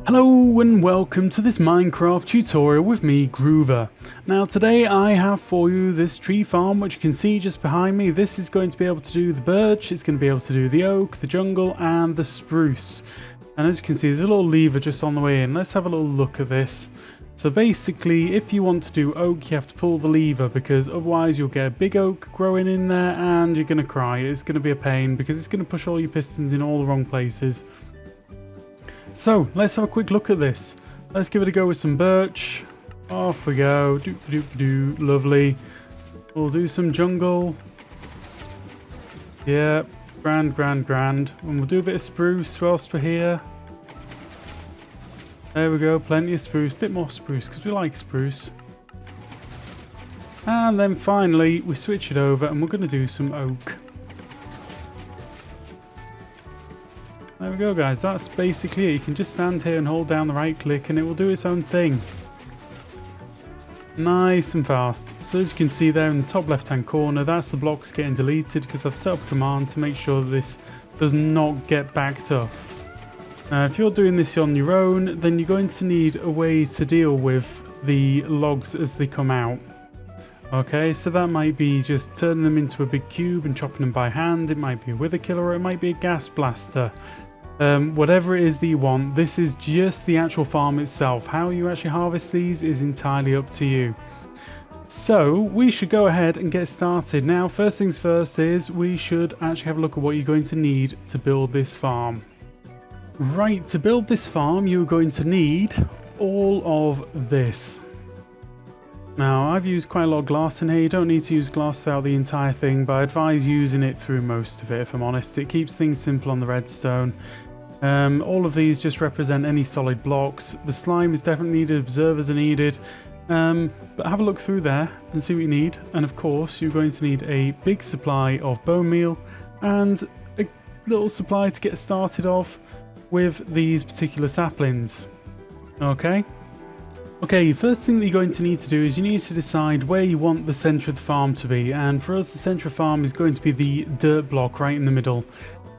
Hello and welcome to this Minecraft tutorial with me, Groover. Now today I have for you this tree farm, which you can see just behind me. This is going to be able to do the birch, it's going to be able to do the oak, the jungle and the spruce. And as you can see, there's a little lever just on the way in. Let's have a little look at this. So basically, if you want to do oak, you have to pull the lever, because otherwise you'll get a big oak growing in there and you're going to cry. It's going to be a pain because it's going to push all your pistons in all the wrong places. So let's have a quick look at this. Let's give it a go with some birch. Off we go. Doop-a-doop-a-doo. Lovely. We'll do some jungle. Yeah, grand. And we'll do a bit of spruce whilst we're here. There we go, plenty of spruce. Bit more spruce because we like spruce. And then finally we switch it over and we're going to do some oak. There we go, guys. That's basically it. You can just stand here and hold down the right click and it will do its own thing. Nice and fast. So as you can see there in the top left hand corner, that's the blocks getting deleted because I've set up a command to make sure that this does not get backed up. Now if you're doing this on your own, then you're going to need a way to deal with the logs as they come out. Okay, so that might be just turning them into a big cube and chopping them by hand. It might be a wither killer or it might be a gas blaster. Whatever it is that you want, this is just the actual farm itself. How you actually harvest these is entirely up to you. So we should go ahead and get started. Now first things first is we should actually have a look at what you're going to need to build this farm. Right, to build this farm you're going to need all of this. Now I've used quite a lot of glass in here. You don't need to use glass throughout the entire thing, but I advise using it through most of it if I'm honest. It keeps things simple on the redstone. All of these just represent any solid blocks. The slime is definitely needed, observers are needed, but have a look through there and see what you need. And of course you're going to need a big supply of bone meal and a little supply to get started off with these particular saplings. Okay, first thing that you're going to need to do is you need to decide where you want the centre of the farm to be, and for us the centre of the farm is going to be the dirt block right in the middle.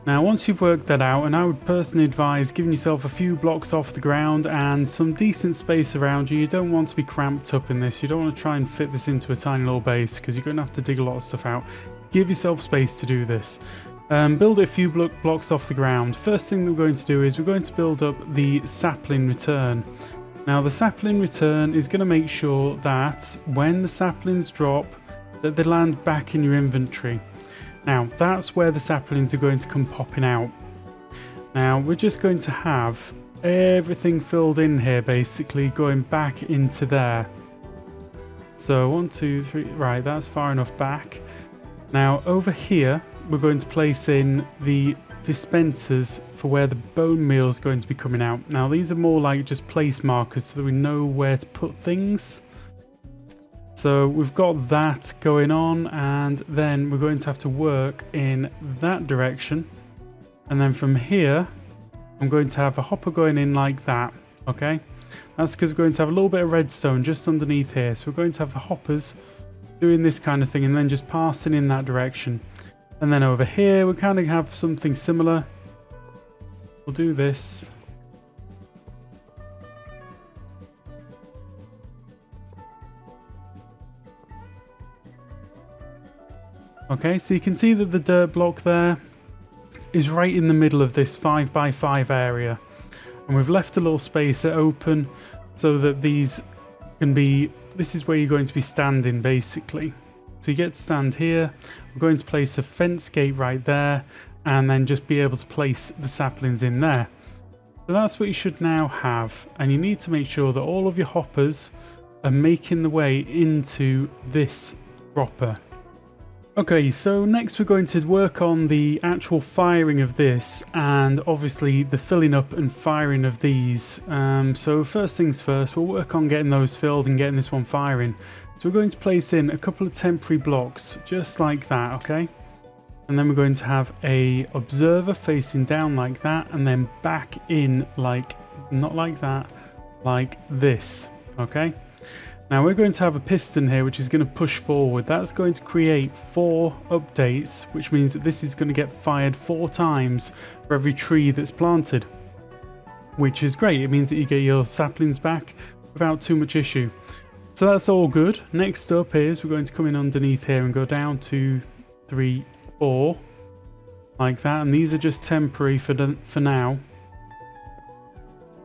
Now once you've worked that out, and I would personally advise giving yourself a few blocks off the ground and some decent space around you. You don't want to be cramped up in this, you don't want to try and fit this into a tiny little base because you're going to have to dig a lot of stuff out. Give yourself space to do this. Build a few blocks off the ground. First thing that we're going to do is we're going to build up the sapling return. Now the sapling return is going to make sure that when the saplings drop that they land back in your inventory. Now that's where the saplings are going to come popping out. Now we're just going to have everything filled in here basically going back into there. So 1, 2, 3, right, that's far enough back. Now over here we're going to place in the dispensers for where the bone meal is going to be coming out. Now these are more like just place markers so that we know where to put things. So we've got that going on, and then we're going to have to work in that direction, and then from here I'm going to have a hopper going in like that. Okay, that's because we're going to have a little bit of redstone just underneath here, so we're going to have the hoppers doing this kind of thing and then just passing in that direction. And then over here we kind of have something similar. We'll do this. Okay, so you can see that the dirt block there is right in the middle of this 5x5 area. And we've left a little space open so that these can be, this is where you're going to be standing basically. So you get to stand here. We're going to place a fence gate right there and then just be able to place the saplings in there. So that's what you should now have, and you need to make sure that all of your hoppers are making the way into this dropper. Okay, so next we're going to work on the actual firing of this and obviously the filling up and firing of these. So first things first, we'll work on getting those filled and getting this one firing. So we're going to place in a couple of temporary blocks just like that, okay? And then we're going to have a observer facing down like that and then back in like, not like that, like this, okay? Now we're going to have a piston here which is going to push forward. That's going to create 4 updates, which means that this is going to get fired 4 times for every tree that's planted. which is great. It means that you get your saplings back without too much issue. So that's all good. Next up is we're going to come in underneath here and go down 2, 3, 4 like that, and these are just temporary for now.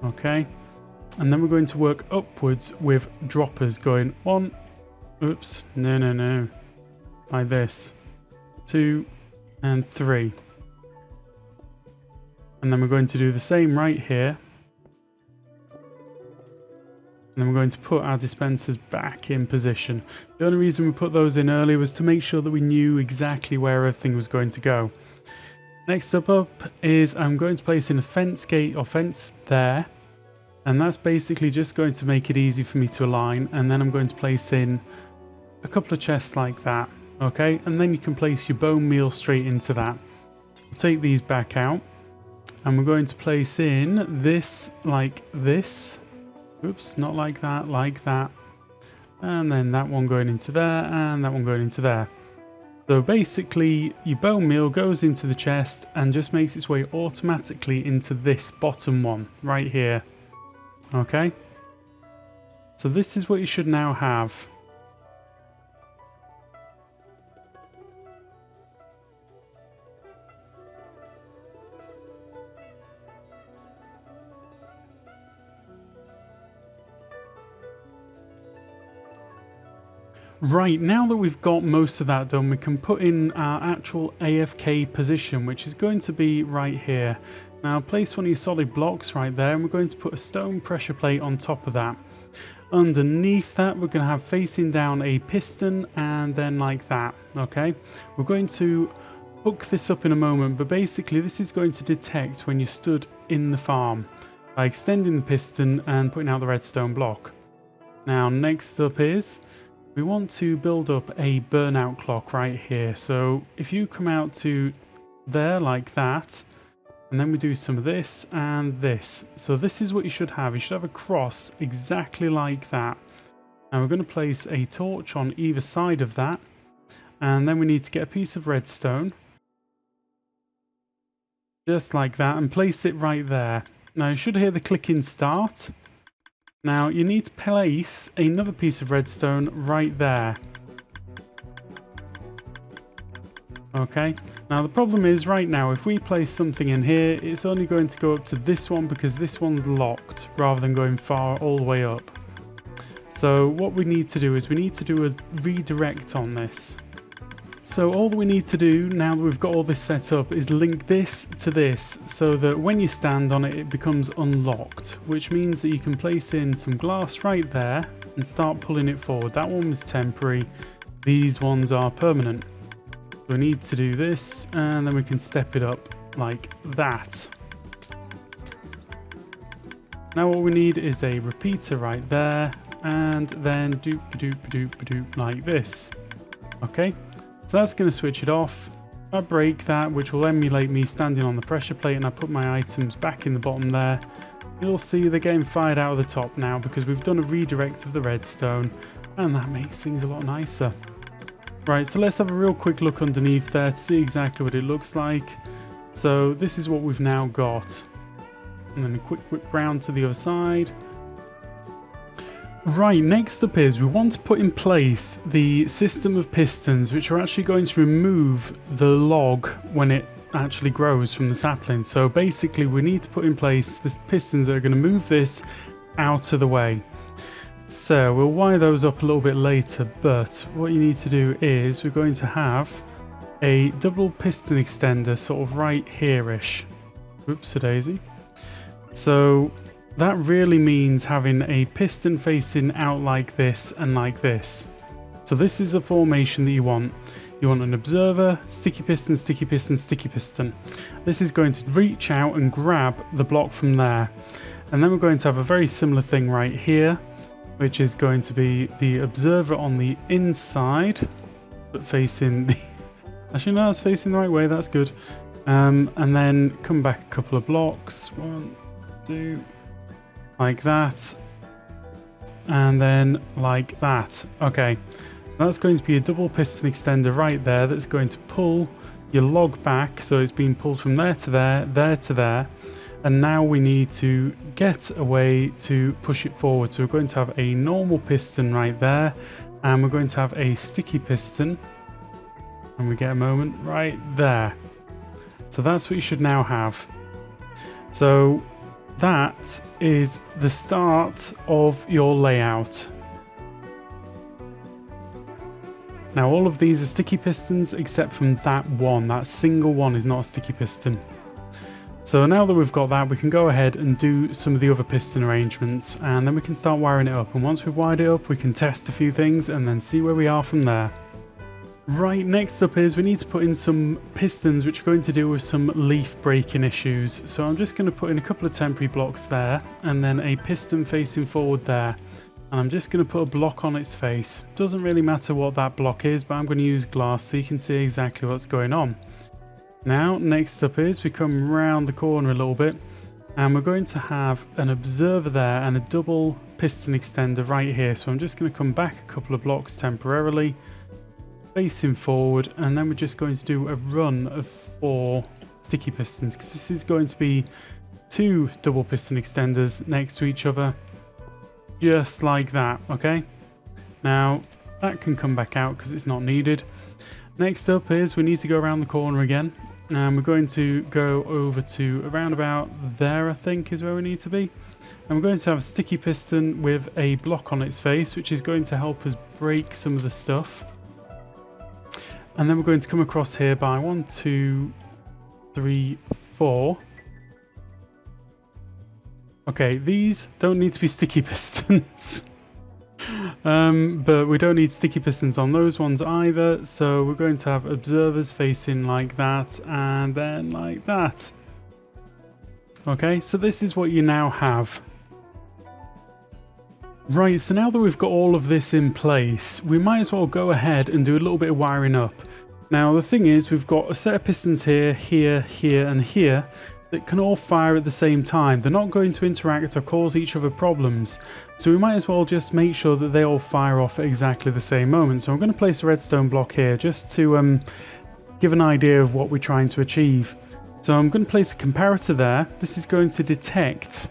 Okay, and then we're going to work upwards with droppers going 1, oops, no, like this, 2 and 3, and then we're going to do the same right here. And then we're going to put our dispensers back in position. The only reason we put those in early was to make sure that we knew exactly where everything was going to go. Next up is I'm going to place in a fence gate or fence there. And that's basically just going to make it easy for me to align. And then I'm going to place in a couple of chests like that. Okay, and then you can place your bone meal straight into that. Take these back out. And we're going to place in this like this. Oops, not like that, like that. And then that one going into there, and that one going into there. So basically, your bone meal goes into the chest and just makes its way automatically into this bottom one, right here. Okay? So this is what you should now have. Right, now that we've got most of that done, we can put in our actual AFK position, which is going to be right here. Now place one of your solid blocks right there, and we're going to put a stone pressure plate on top of that. Underneath that, we're going to have facing down a piston, and then like that, okay? We're going to hook this up in a moment, but basically this is going to detect when you stood in the farm by extending the piston and putting out the redstone block. Now next up is we want to build up a burnout clock right here. So if you come out to there like that, and then we do some of this and this. So this is what you should have. You should have a cross exactly like that. And we're going to place a torch on either side of that. And then we need to get a piece of redstone. Just like that, and place it right there. Now you should hear the clicking start. Now you need to place another piece of redstone right there. Okay, now the problem is right now if we place something in here, it's only going to go up to this one because this one's locked rather than going far all the way up. So what we need to do is we need to do a redirect on this. So all that we need to do now that we've got all this set up is link this to this so that when you stand on it, it becomes unlocked, which means that you can place in some glass right there and start pulling it forward. That one was temporary. These ones are permanent. So we need to do this and then we can step it up like that. Now what we need is a repeater right there and then doop like this. Okay. So that's going to switch it off. I break that, which will emulate me standing on the pressure plate, and I put my items back in the bottom there. You'll see they're getting fired out of the top now because we've done a redirect of the redstone, and that makes things a lot nicer. Right, so let's have a real quick look underneath there to see exactly what it looks like. So this is what we've now got. And then a quick whip round to the other side. Right, next up is we want to put in place the system of pistons, which are actually going to remove the log when it actually grows from the sapling. So basically we need to put in place the pistons that are going to move this out of the way. So we'll wire those up a little bit later, but what you need to do is we're going to have a double piston extender sort of right here-ish. Oops-a-daisy. So that really means having a piston facing out like this and like this. So this is a formation that you want. You want an observer, sticky piston, sticky piston, sticky piston. This is going to reach out and grab the block from there. And then we're going to have a very similar thing right here, which is going to be the observer on the inside, but facing the... Actually, no, it's facing the right way, that's good. And then come back a couple of blocks. 1, 2... like that, and then like that. Okay, that's going to be a double piston extender right there that's going to pull your log back, so it's being pulled from there to there, there to there, and now we need to get a way to push it forward. So we're going to have a normal piston right there, and we're going to have a sticky piston, and we get a moment right there. So that's what you should now have. So that is the start of your layout. Now all of these are sticky pistons except from that one. That single one is not a sticky piston. So now that we've got that, we can go ahead and do some of the other piston arrangements, and then we can start wiring it up. And once we've wired it up, we can test a few things and then see where we are from there. Right, next up is we need to put in some pistons which are going to deal with some leaf breaking issues. So I'm just going to put in a couple of temporary blocks there, and then a piston facing forward there. And I'm just going to put a block on its face. Doesn't really matter what that block is, but I'm going to use glass so you can see exactly what's going on. Now, next up is we come round the corner a little bit, and we're going to have an observer there and a double piston extender right here. So I'm just going to come back a couple of blocks temporarily, facing forward, and then we're just going to do a run of 4 sticky pistons, because this is going to be 2 double piston extenders next to each other, just like that. Okay, now that can come back out because it's not needed. Next up is we need to go around the corner again, and we're going to go over to around about there, I think is where we need to be, and we're going to have a sticky piston with a block on its face, which is going to help us break some of the stuff. And then we're going to come across here by 1, 2, 3, 4. Okay, these don't need to be sticky pistons. But we don't need sticky pistons on those ones either. So we're going to have observers facing like that and then like that. Okay, so this is what you now have. Right, so now that we've got all of this in place, we might as well go ahead and do a little bit of wiring up. Now the thing is, we've got a set of pistons here, here, here and here that can all fire at the same time. They're not going to interact or cause each other problems, so we might as well just make sure that they all fire off at exactly the same moment. So I'm going to place a redstone block here just to give an idea of what we're trying to achieve. So I'm going to place a comparator there. This is going to detect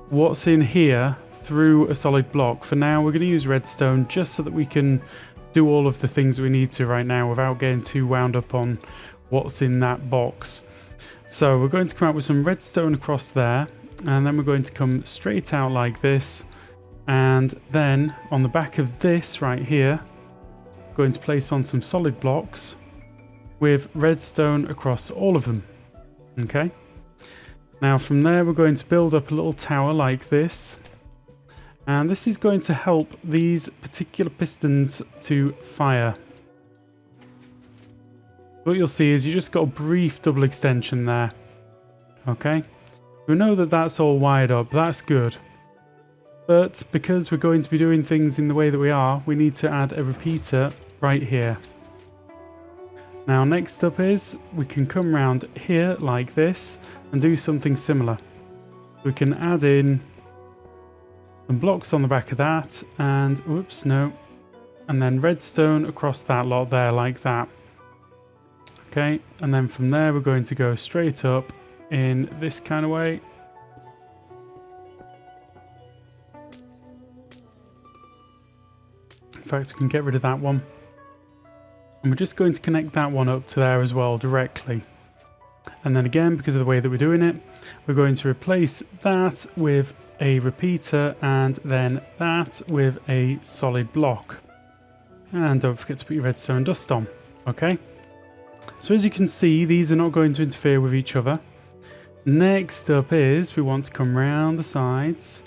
what's in here through a solid block. For now we're going to use redstone just so that we can do all of the things we need to right now without getting too wound up on what's in that box. So we're going to come out with some redstone across there, and then we're going to come straight out like this, and then on the back of this right here, going to place on some solid blocks with redstone across all of them. Okay, now from there we're going to build up a little tower like this, and this is going to help these particular pistons to fire. What you'll see is you just got a brief double extension there. Okay, we know that that's all wired up, that's good. But because we're going to be doing things in the way that we are, we need to add a repeater right here. Now next up is we can come around here like this and do something similar. We can add in some blocks on the back of that, and whoops, no, and then redstone across that lot there like that. Okay, and then from there we're going to go straight up in this kind of way. In fact, we can get rid of that one. And we're just going to connect that one up to there as well directly. And then again, because of the way that we're doing it, we're going to replace that with a repeater and then that with a solid block. And don't forget to put your redstone dust on. Okay. So as you can see, these are not going to interfere with each other. Next up is we want to come round the sides.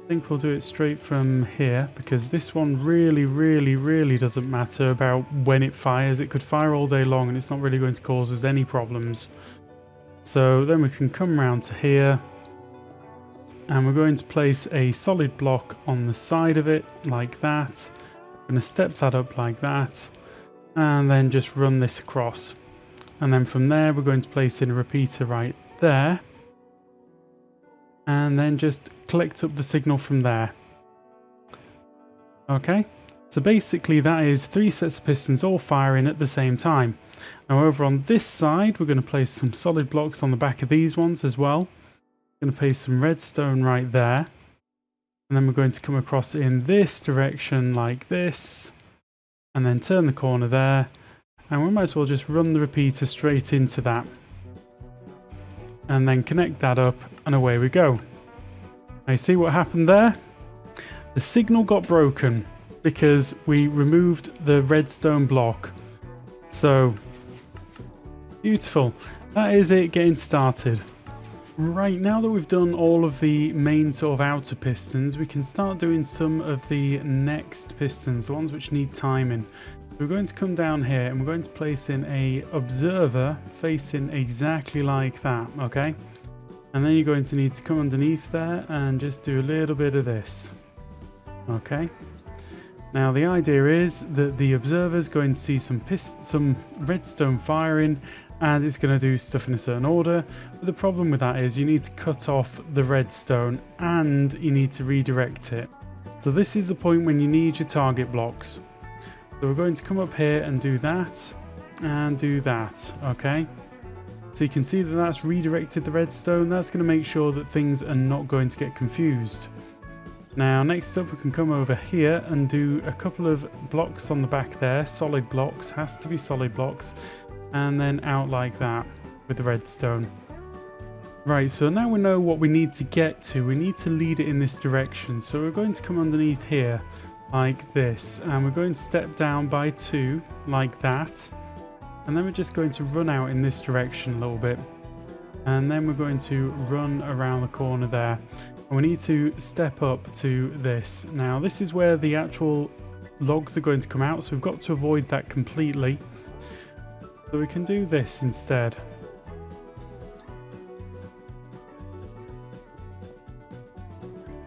I think we'll do it straight from here because this one really doesn't matter about when it fires. It could fire all day long and it's not really going to cause us any problems. So then we can come round to here and we're going to place a solid block on the side of it like that. I'm going to step that up like that and then just run this across. And then from there we're going to place in a repeater right there. And then just collect up the signal from there. Okay, so basically that is 3 sets of pistons all firing at the same time. Now over on this side we're going to place some solid blocks on the back of these ones as well. Going to place some redstone right there. And then we're going to come across in this direction like this. And then turn the corner there. And we might as well just run the repeater straight into that. And then connect that up and away we go. Now you see what happened there? The signal got broken because we removed the redstone block. So, beautiful. That is it getting started. Right, now that we've done all of the main sort of outer pistons, we can start doing some of the next pistons, the ones which need timing. We're going to come down here and we're going to place in a observer facing exactly like that, okay? And then you're going to need to come underneath there and just do a little bit of this. Okay. Now the idea is that the observer is going to see some redstone firing, and it's going to do stuff in a certain order. But the problem with that is you need to cut off the redstone and you need to redirect it. So this is the point when you need your target blocks. So we're going to come up here and do that and do that. Okay. So you can see that that's redirected the redstone. That's going to make sure that things are not going to get confused. Now next up we can come over here and do a couple of blocks on the back there, solid blocks, has to be solid blocks, and then out like that with the redstone. Right, so now we know what we need to get to. We need to lead it in this direction. So we're going to come underneath here like this, and we're going to step down by 2 like that, and then we're just going to run out in this direction a little bit, and then we're going to run around the corner there. We need to step up to this. Now this is where the actual logs are going to come out, so we've got to avoid that completely. So we can do this instead.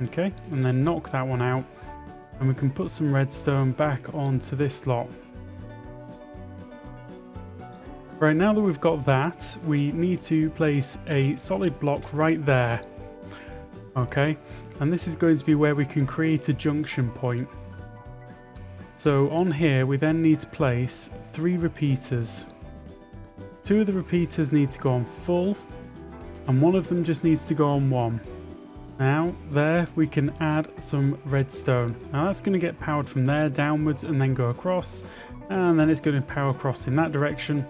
Okay, and then knock that one out. And we can put some redstone back onto this lot. Right, now that we've got that, we need to place a solid block right there. Okay, and this is going to be where we can create a junction point. So on here we then need to place 3 repeaters. 2 of the repeaters need to go on full, and 1 of them just needs to go on 1. Now there we can add some redstone. Now that's going to get powered from there downwards and then go across, and then it's going to power across in that direction.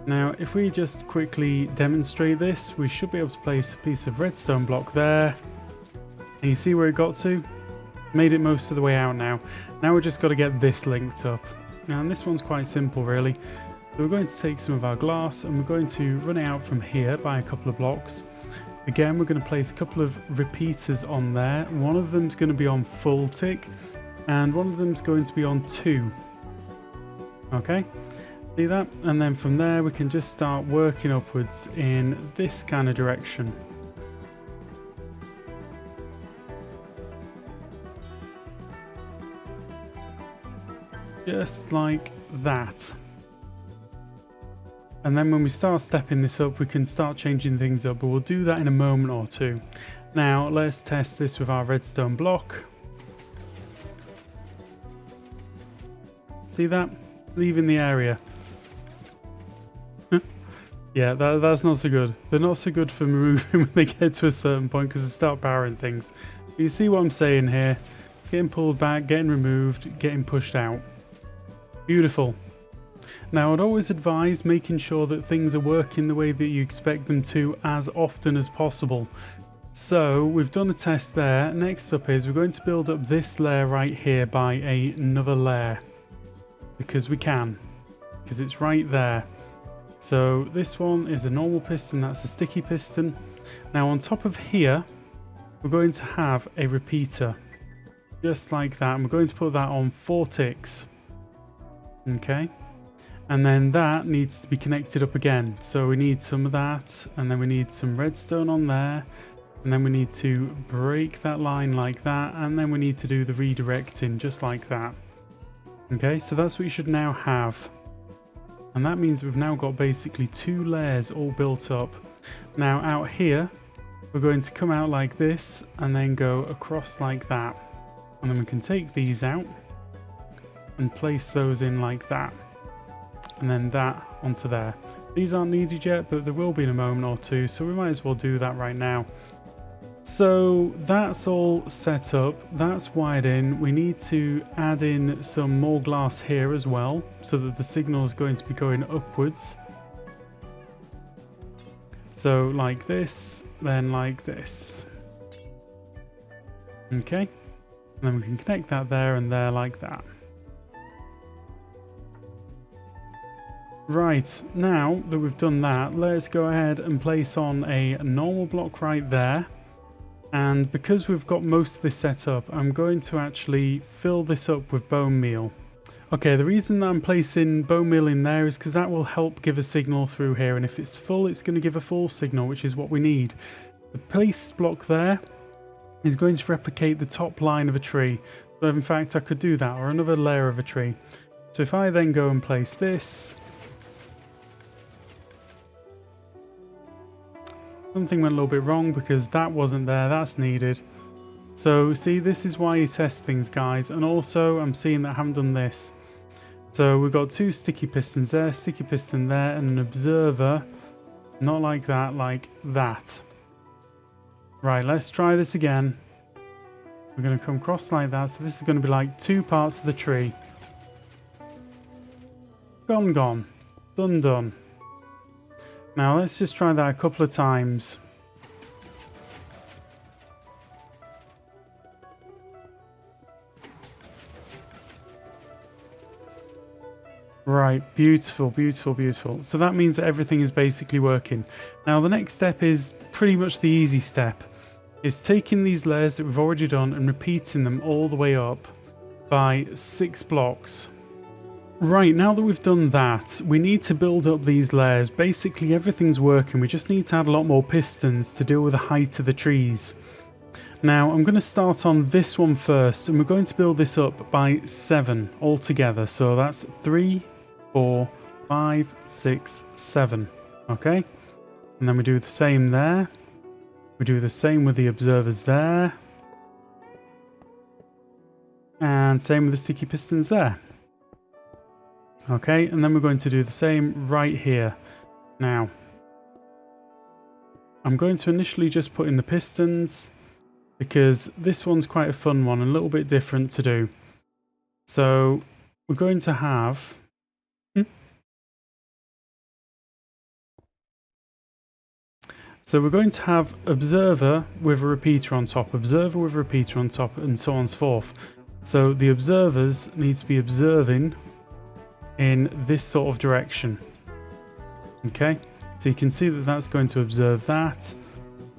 Now if we just quickly demonstrate this, we should be able to place a piece of redstone block there. And you see where it got to? Made it most of the way out now. Now we've just got to get this linked up. Now and this one's quite simple really. So we're going to take some of our glass and we're going to run it out from here by a couple of blocks. Again, we're going to place a couple of repeaters on there. One of them's going to be on full tick and one of them's going to be on 2. Okay, see that? And then from there we can just start working upwards in this kind of direction. Just like that. And then when we start stepping this up, we can start changing things up, but we'll do that in a moment or two. Now let's test this with our redstone block. See that? Leaving the area. Yeah, that's not so good. They're not so good for moving when they get to a certain point because they start powering things. But you see what I'm saying here? Getting pulled back, getting removed, getting pushed out. Beautiful. Now I'd always advise making sure that things are working the way that you expect them to as often as possible. So we've done a test there. Next up is we're going to build up this layer right here by another layer. Because we can. Because it's right there. So this one is a normal piston, that's a sticky piston. Now on top of here, we're going to have a repeater. Just like that. And we're going to put that on 4 ticks. Okay, and then that needs to be connected up again, so we need some of that, and then we need some redstone on there, and then we need to break that line like that, and then we need to do the redirecting just like that. Okay, so that's what you should now have, and that means we've now got basically 2 layers all built up. Now out here we're going to come out like this and then go across like that, and then we can take these out and place those in like that, and then that onto there. These aren't needed yet, but there will be in a moment or two, so we might as well do that right now. So that's all set up, that's wired in. We need to add in some more glass here as well, so that the signal is going to be going upwards. So like this, then like this. Okay, and then we can connect that there and there like that. Right, now that we've done that, let's go ahead and place on a normal block right there. And because we've got most of this set up, I'm going to actually fill this up with bone meal. Okay, the reason that I'm placing bone meal in there is because that will help give a signal through here, and if it's full, it's going to give a full signal, which is what we need. The place block there is going to replicate the top line of a tree. So in fact, I could do that, or another layer of a tree. So if I then go and place this, something went a little bit wrong because that wasn't there, that's needed. So see, this is why you test things, guys. And also I'm seeing that I haven't done this. So we've got two sticky pistons there, sticky piston there, and an observer. Not like that, like that. Right, let's try this again. We're going to come across like that. So this is going to be like two parts of the tree. Gone, gone. Done, done. Now let's just try that a couple of times. Right, beautiful, beautiful, beautiful. So that means that everything is basically working. Now the next step is pretty much the easy step. It's taking these layers that we've already done and repeating them all the way up by 6 blocks. Right, now that we've done that, we need to build up these layers. Basically everything's working, we just need to add a lot more pistons to deal with the height of the trees. Now I'm going to start on this one first, and we're going to build this up by 7 altogether. So that's 3, 4, 5, 6, 7. Okay, and then we do the same there. We do the same with the observers there. And same with the sticky pistons there. Okay, and then we're going to do the same right here. Now, I'm going to initially just put in the pistons, because this one's quite a fun one, a little bit different to do. So we're going to have... So we're going to have observer with a repeater on top, observer with a repeater on top, and so on and so forth. So the observers need to be observing in this sort of direction. Okay, so you can see that that's going to observe that,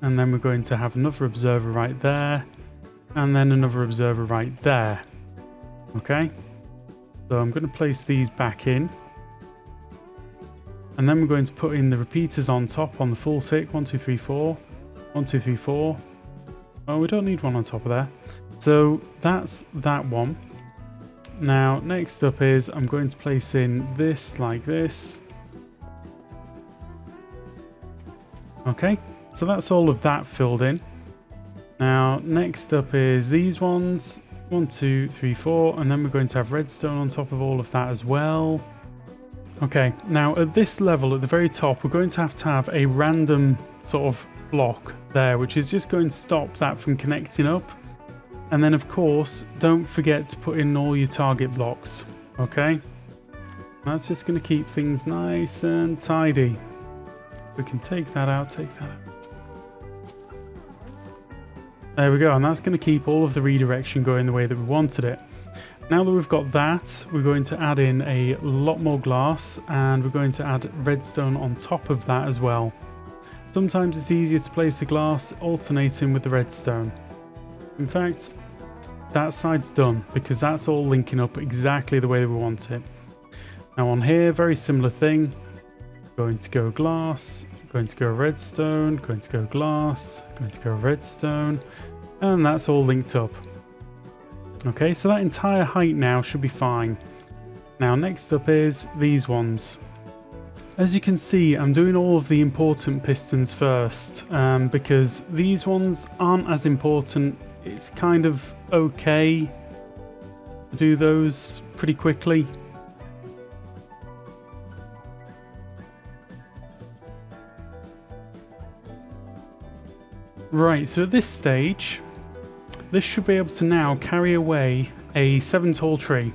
and then we're going to have another observer right there, and then another observer right there. Okay, so I'm going to place these back in, and then we're going to put in the repeaters on top on the full tick. 1 2 3 4, 1 2 3 4. Oh, we don't need one on top of there. So that's that one. Now next up is I'm going to place in this like this. Okay, so that's all of that filled in. Now next up is these ones, 1 2 3 4, and then we're going to have redstone on top of all of that as well. Okay, now at this level at the very top, we're going to have a random sort of block there, which is just going to stop that from connecting up. And then of course, don't forget to put in all your target blocks, okay? That's just going to keep things nice and tidy. We can take that out, take that out. There we go, and that's going to keep all of the redirection going the way that we wanted it. Now that we've got that, we're going to add in a lot more glass, and we're going to add redstone on top of that as well. Sometimes it's easier to place the glass alternating with the redstone. In fact, that side's done because that's all linking up exactly the way we want it. Now on here, very similar thing. Going to go glass, going to go redstone, going to go glass, going to go redstone, and that's all linked up. Okay, so that entire height now should be fine. Now next up is these ones. As you can see, I'm doing all of the important pistons first, because these ones aren't as important. It's kind of okay to do those pretty quickly. Right, so at this stage, this should be able to now carry away a 7 tall tree.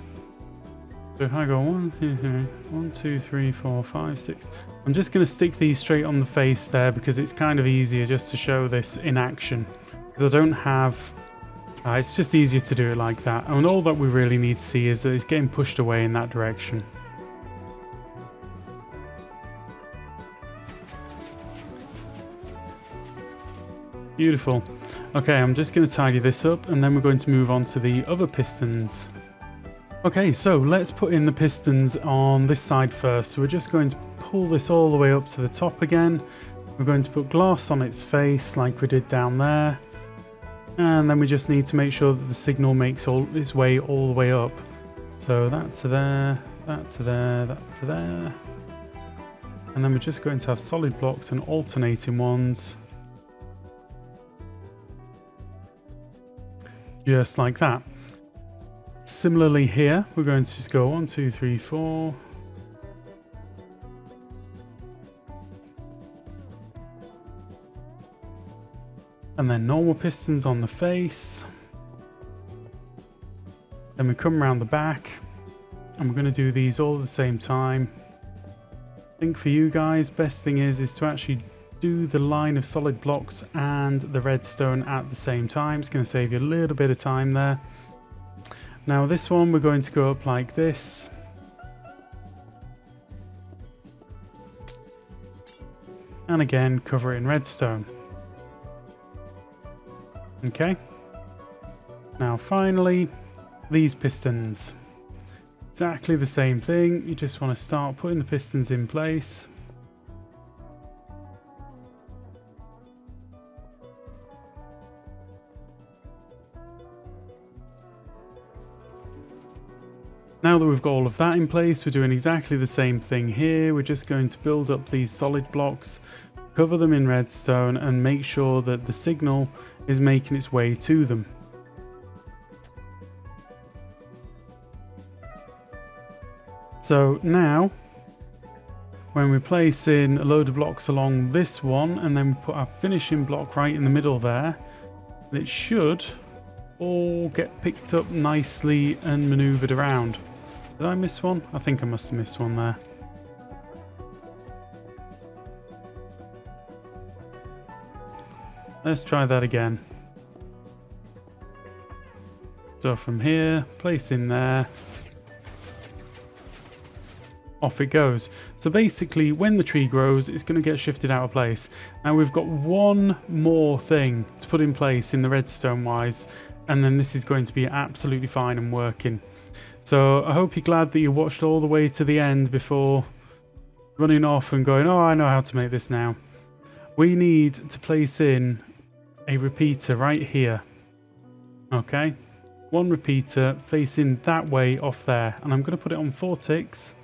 So if I go 1, 2, 3, 4, 5, 6. I'm just going to stick these straight on the face there because it's kind of easier just to show this in action. Because I don't have... it's just easier to do it like that. And all that we really need to see is that it's getting pushed away in that direction. Beautiful. Okay, I'm just going to tidy this up and then we're going to move on to the other pistons. Okay, so let's put in the pistons on this side first. So we're just going to pull this all the way up to the top again. We're going to put glass on its face like we did down there. And then we just need to make sure that the signal makes its way all the way up. So that to there, that to there, that to there. And then we're just going to have solid blocks and alternating ones. Just like that. Similarly here, we're going to just go 1, 2, 3, 4. And then normal pistons on the face. Then we come around the back. And we're going to do these all at the same time. I think for you guys, best thing is to actually do the line of solid blocks and the redstone at the same time. It's going to save you a little bit of time there. Now this one we're going to go up like this. And again cover it in redstone. Okay. Now finally, these pistons. Exactly the same thing. You just want to start putting the pistons in place. Now that we've got all of that in place, we're doing exactly the same thing here. We're just going to build up these solid blocks, cover them in redstone, and make sure that the signal is making its way to them. So now, when we place in a load of blocks along this one, and then we put our finishing block right in the middle there, it should all get picked up nicely and maneuvered around. Did I miss one? I think I must have missed one there. Let's try that again. So from here, place in there. Off it goes. So basically, when the tree grows, it's going to get shifted out of place. Now we've got one more thing to put in place in the redstone wise, and then this is going to be absolutely fine and working. So I hope you're glad that you watched all the way to the end before running off and going, oh, I know how to make this now. We need to place in a repeater right here. Okay, one repeater facing that way off there, and I'm going to put it on 4 ticks.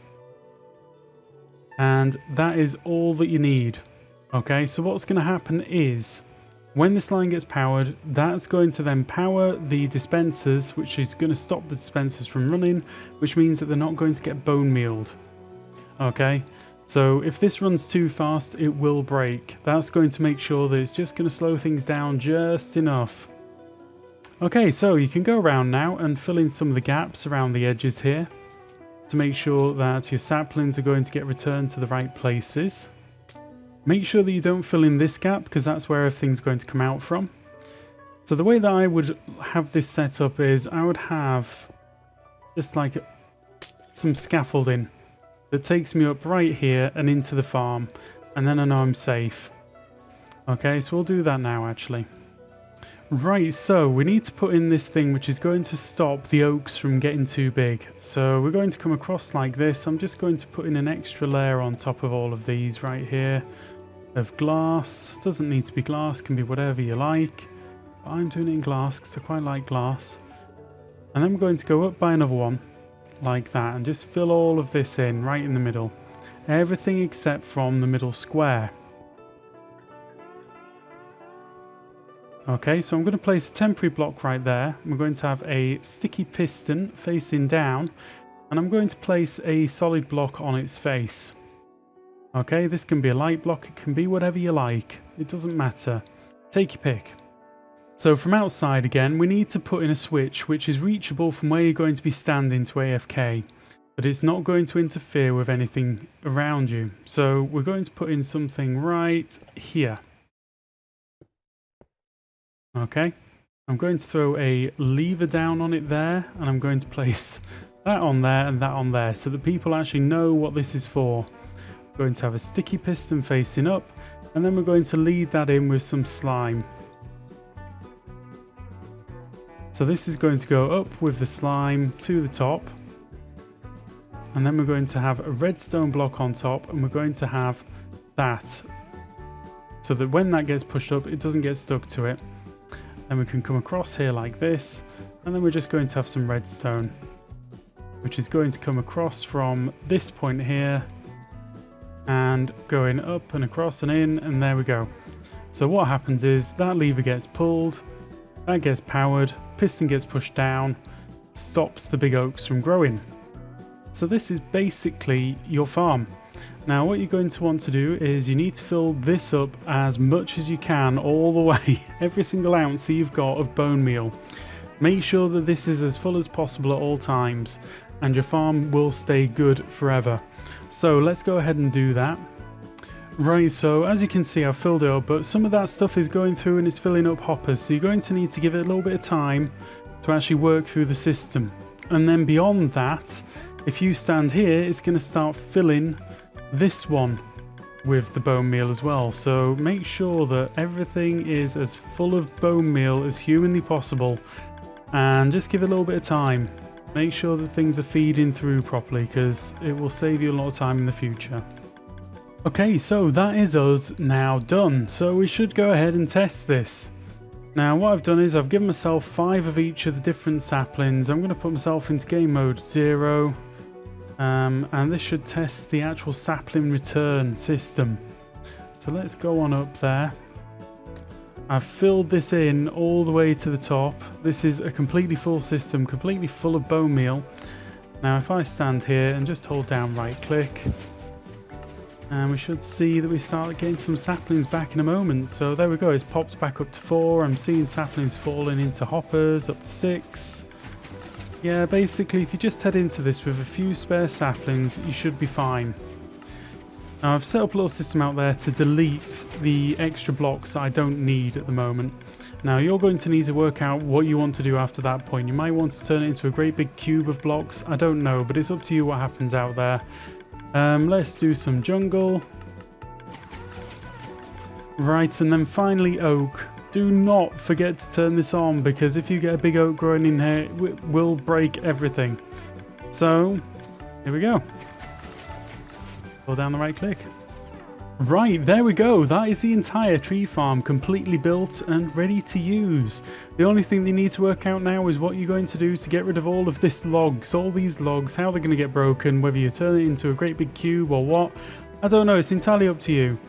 And that is all that you need. Okay, so what's going to happen is when this line gets powered, that's going to then power the dispensers, which is going to stop the dispensers from running, which means that they're not going to get bone mealed. Okay, so if this runs too fast, it will break. That's going to make sure that it's just going to slow things down just enough. Okay, so you can go around now and fill in some of the gaps around the edges here to make sure that your saplings are going to get returned to the right places. Make sure that you don't fill in this gap because that's where everything's going to come out from. So the way that I would have this set up is I would have just like some scaffolding that takes me up right here and into the farm, and then I know I'm safe. Okay, so we'll do that now actually. Right, so we need to put in this thing which is going to stop the oaks from getting too big. So we're going to come across like this. I'm just going to put in an extra layer on top of all of these right here of glass. Doesn't need to be glass, can be whatever you like. But I'm doing it in glass because I quite like glass. And then we're going to go up by another one like that and just fill all of this in right in the middle. Everything except from the middle square. Okay, so I'm going to place a temporary block right there. We're going to have a sticky piston facing down, and I'm going to place a solid block on its face. Okay, this can be a light block, it can be whatever you like, it doesn't matter. Take your pick. So from outside again, we need to put in a switch which is reachable from where you're going to be standing to AFK, but it's not going to interfere with anything around you. So we're going to put in something right here. Okay, I'm going to throw a lever down on it there, and I'm going to place that on there and that on there so that people actually know what this is for. We're going to have a sticky piston facing up, and then we're going to lead that in with some slime. So this is going to go up with the slime to the top, and then we're going to have a redstone block on top, and we're going to have that so that when that gets pushed up it doesn't get stuck to it. Then we can come across here like this, and then we're just going to have some redstone which is going to come across from this point here and going up and across and in, and there we go. So what happens is that lever gets pulled, that gets powered, piston gets pushed down, stops the big oaks from growing. So this is basically your farm. Now what you're going to want to do is you need to fill this up as much as you can all the way, every single ounce that you've got of bone meal. Make sure that this is as full as possible at all times, and your farm will stay good forever. So let's go ahead and do that. Right, so as you can see I've filled it up, but some of that stuff is going through and it's filling up hoppers, so you're going to need to give it a little bit of time to actually work through the system. And then beyond that, if you stand here, it's going to start filling this one with the bone meal as well. So make sure that everything is as full of bone meal as humanly possible, and just give it a little bit of time. Make sure that things are feeding through properly, because it will save you a lot of time in the future. Okay, so that is us now done, so we should go ahead and test this. Now what I've done is I've given myself 5 of each of the different saplings. I'm going to put myself into game mode 0, and this should test the actual sapling return system. So let's go on up there. I've filled this in all the way to the top. This is a completely full system, completely full of bone meal. Now if I stand here and just hold down right click, and we should see that we start getting some saplings back in a moment. So there we go, it's popped back up to 4. I'm seeing saplings falling into hoppers up to 6. Yeah, basically if you just head into this with a few spare saplings, you should be fine. Now I've set up a little system out there to delete the extra blocks that I don't need at the moment. Now you're going to need to work out what you want to do after that point. You might want to turn it into a great big cube of blocks, I don't know, but it's up to you what happens out there. Let's do some jungle. Right, and then finally oak. Do not forget to turn this on, because if you get a big oak growing in here, it will break everything. So, here we go. Hold down the right click. Right, there we go. That is the entire tree farm completely built and ready to use. The only thing they need to work out now is what you're going to do to get rid of all of this logs, all these logs, how they're going to get broken, whether you turn it into a great big cube or what. I don't know, it's entirely up to you.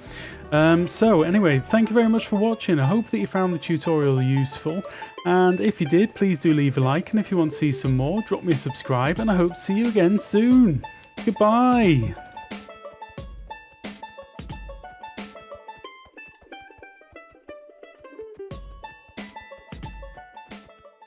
So anyway, thank you very much for watching. I hope that you found the tutorial useful, and if you did, please do leave a like, and if you want to see some more, drop me a subscribe, and I hope to see you again soon. Goodbye.